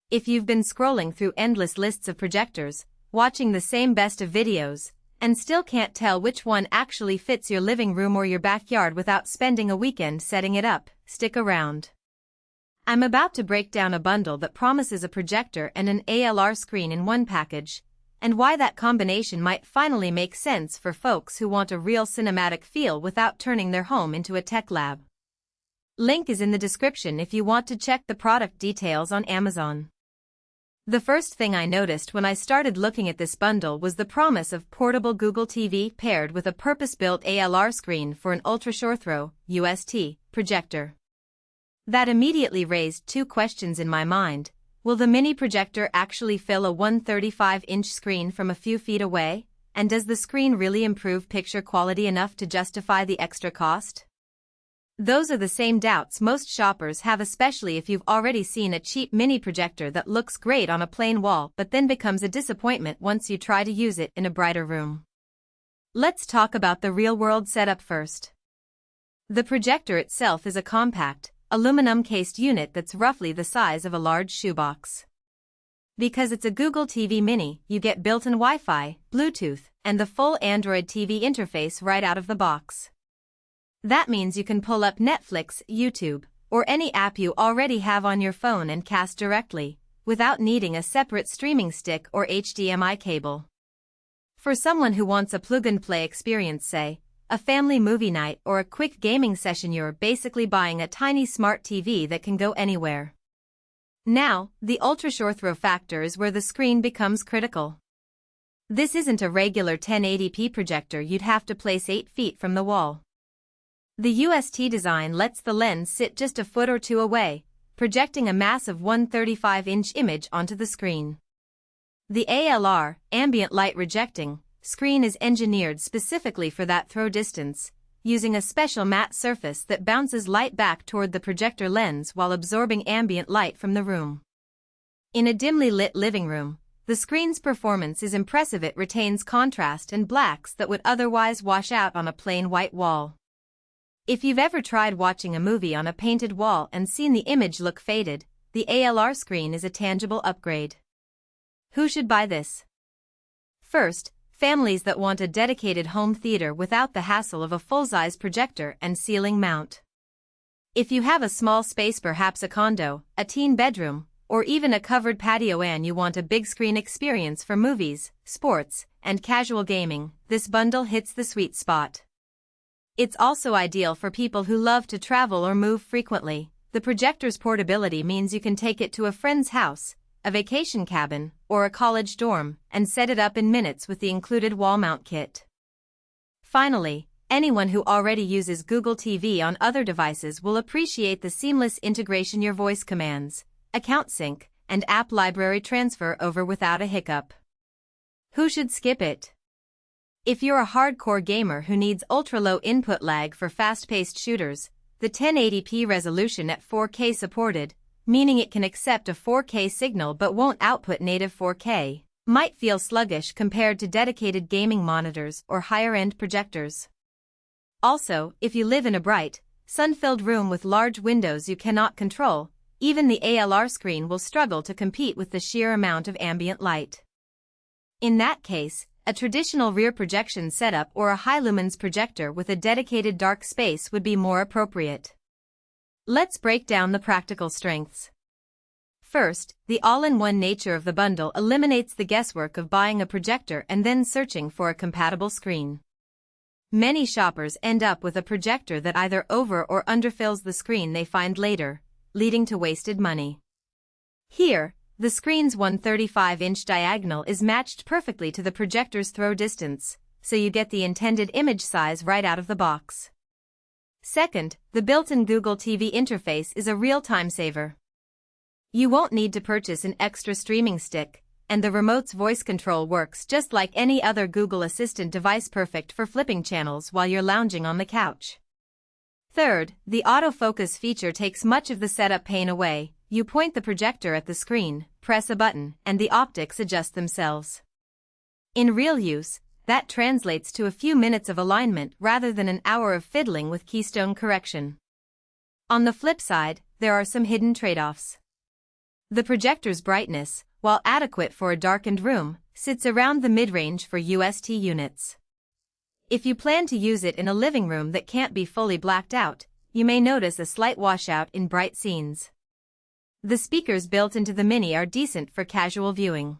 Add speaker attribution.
Speaker 1: If you've been scrolling through endless lists of projectors, watching the same best of videos, and still can't tell which one actually fits your living room or your backyard without spending a weekend setting it up, stick around. I'm about to break down a bundle that promises a projector and an ALR screen in one package, and why that combination might finally make sense for folks who want a real cinematic feel without turning their home into a tech lab. Link is in the description if you want to check the product details on Amazon. The first thing I noticed when I started looking at this bundle was the promise of portable Google TV paired with a purpose-built ALR screen for an ultra-short-throw UST projector. That immediately raised two questions in my mind. Will the mini projector actually fill a 135-inch screen from a few feet away? And does the screen really improve picture quality enough to justify the extra cost? Those are the same doubts most shoppers have, especially if you've already seen a cheap mini projector that looks great on a plain wall but then becomes a disappointment once you try to use it in a brighter room. Let's talk about the real-world setup first. The projector itself is a compact, aluminum-cased unit that's roughly the size of a large shoebox. Because it's a Google TV Mini, you get built-in Wi-Fi, Bluetooth, and the full Android TV interface right out of the box. That means you can pull up Netflix, YouTube, or any app you already have on your phone and cast directly, without needing a separate streaming stick or HDMI cable. For someone who wants a plug-and-play experience, say, a family movie night or a quick gaming session, you're basically buying a tiny smart TV that can go anywhere. Now, the ultra-short-throw factor is where the screen becomes critical. This isn't a regular 1080p projector you'd have to place 8 feet from the wall. The UST design lets the lens sit just a foot or two away, projecting a massive 135-inch image onto the screen. The ALR, ambient light rejecting, screen is engineered specifically for that throw distance, using a special matte surface that bounces light back toward the projector lens while absorbing ambient light from the room. In a dimly lit living room, the screen's performance is impressive. It retains contrast and blacks that would otherwise wash out on a plain white wall. If you've ever tried watching a movie on a painted wall and seen the image look faded, the ALR screen is a tangible upgrade. Who should buy this? First, families that want a dedicated home theater without the hassle of a full-size projector and ceiling mount. If you have a small space, perhaps a condo, a teen bedroom, or even a covered patio, and you want a big screen experience for movies, sports, and casual gaming, this bundle hits the sweet spot. It's also ideal for people who love to travel or move frequently. The projector's portability means you can take it to a friend's house, a vacation cabin, or a college dorm, and set it up in minutes with the included wall mount kit. Finally, anyone who already uses Google TV on other devices will appreciate the seamless integration. Your voice commands, account sync, and app library transfer over without a hiccup. Who should skip it? If you're a hardcore gamer who needs ultra-low input lag for fast-paced shooters, the 1080p resolution at 4K supported, meaning it can accept a 4K signal but won't output native 4K, might feel sluggish compared to dedicated gaming monitors or higher-end projectors. Also, if you live in a bright, sun-filled room with large windows you cannot control, even the ALR screen will struggle to compete with the sheer amount of ambient light. In that case, a traditional rear projection setup or a high-lumens projector with a dedicated dark space would be more appropriate. Let's break down the practical strengths. First, the all-in-one nature of the bundle eliminates the guesswork of buying a projector and then searching for a compatible screen. Many shoppers end up with a projector that either over or underfills the screen they find later, leading to wasted money. Here, the screen's 135-inch diagonal is matched perfectly to the projector's throw distance, so you get the intended image size right out of the box. Second, the built-in Google TV interface is a real time saver. You won't need to purchase an extra streaming stick, and the remote's voice control works just like any other Google Assistant device, perfect for flipping channels while you're lounging on the couch. Third, the autofocus feature takes much of the setup pain away. You point the projector at the screen, press a button, and the optics adjust themselves. In real use, that translates to a few minutes of alignment rather than an hour of fiddling with keystone correction. On the flip side, there are some hidden trade-offs. The projector's brightness, while adequate for a darkened room, sits around the mid-range for UST units. If you plan to use it in a living room that can't be fully blacked out, you may notice a slight washout in bright scenes. The speakers built into the Mini are decent for casual viewing.